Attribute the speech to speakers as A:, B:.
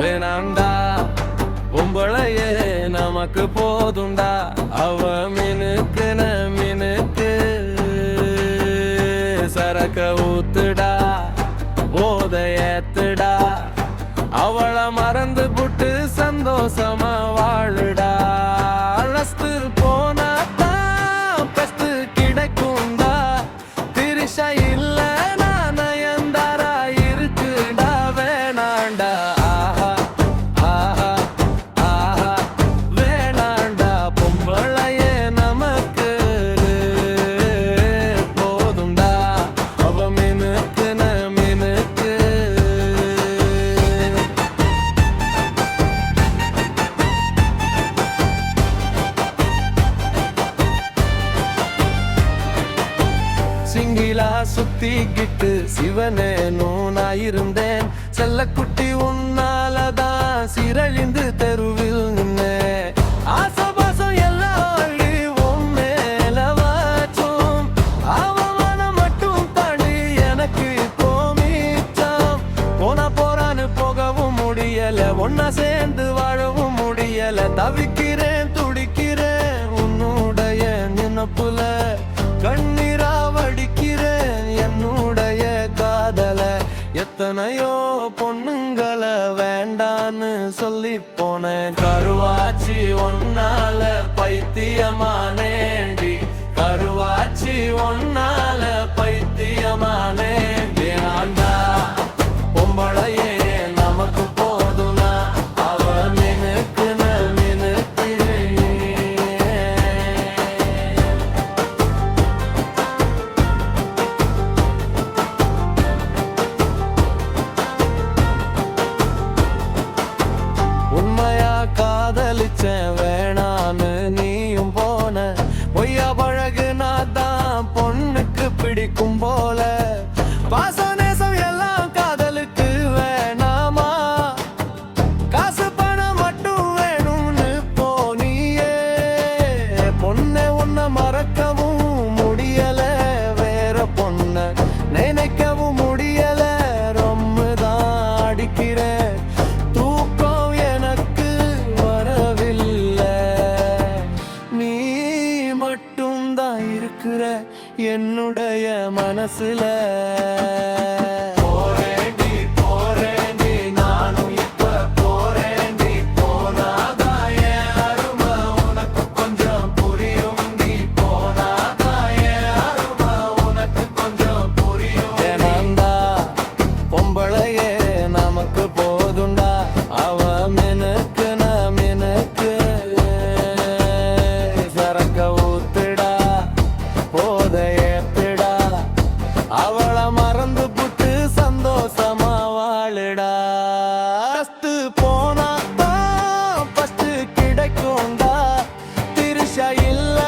A: வேணாண்டா பொம்பளையே நமக்கு போதுண்டா. அவ மினுக்கு சரக்க ஊத்துடா, போத ஏத்துடா. அவளை மறந்து புட்டு சந்தோஷமா வாழுடா. அழஸ்து போனாதான் பெஸ்ட் கிடைக்கும்டா. திரிஷா இல்ல நயன்தாரா இருக்குடா. வேணாண்டா ஆஹா ஆஹா ஆஹா வேணாண்டா பொம்பளையே நமக்கு போதுண்டா. அவ மினுக்கு சிங்கிலா சுத்திக்கிட்டு சிவனேனும் நான் இருந்தேன். செல்லக்குட்டி உன்னாலதான் சிரழிந்து தெருவில் நின்னே. ஆசபாசம் எல்லாம் உன் மேல வாச்சும் அவமானம் மட்டும் தாண்டி எனக்கு இப்போ மீச்சம். போனா போறான்னு போகவும் முடியல, ஒன்னா சேர்ந்து வாழவும் முடியல. தவிக்கிறேன் துடிக்கிறேன் உன்னுடைய நினப்புல, கண்ணீரா வடிக்கிறேன் என்னுடைய காதல. எத்தனையோ பொண்ணுங்களை வேண்டான்னு சொல்லி போனேன். கருவாச்சி ஒன்னால பைத்தியமானேண்டி, கருவாச்சி ஒன்னால பைத்தியமானேண்டி. ஆண்டா பொம்பளையே நமக்கு போதுனா. அவ மினுக்கு உண்மையா காதலிச்சேன் வேணான்னு நீயும் போன. பொய்யா பழகுனாதான் பொண்ணுக்கு பிடிக்கும் போல. பாசம் நேசம் எல்லாம் காதலுக்கு வேணாமா? காசு பணம் மட்டும் வேணும்னு போனியே. பொண்ணை உன்னை மறக்கவும் முடியல, வேற பொண்ண நினைக்கவும் முடியல. ரொம்ப தான் அடிக்கிறேன், தூக்கம் எனக்கு வரவில்லை. நீ மட்டும்தான் இருக்கிற என்னுடைய மனசுல. போறேண்டி நானும் இப்ப போறேண்டி. போனாதான் என் அருமை உனக்கு கொஞ்சம் புரியும். நீ போனாதான் என் அருமை உனக்கு கொஞ்சம் புரியும். வேணாண்டா பொம்பளையே நமக்கு போதுண்டா. அவ மினுக்கு சரக்க ஊத்துடா, போத ஏத்துடா. அவளை மறந்து புட்டு சந்தோஷமா வாழுடா. போனா தான் ஃபஸ்ட் கிடைக்கும்டா. திரிஷா இல்ல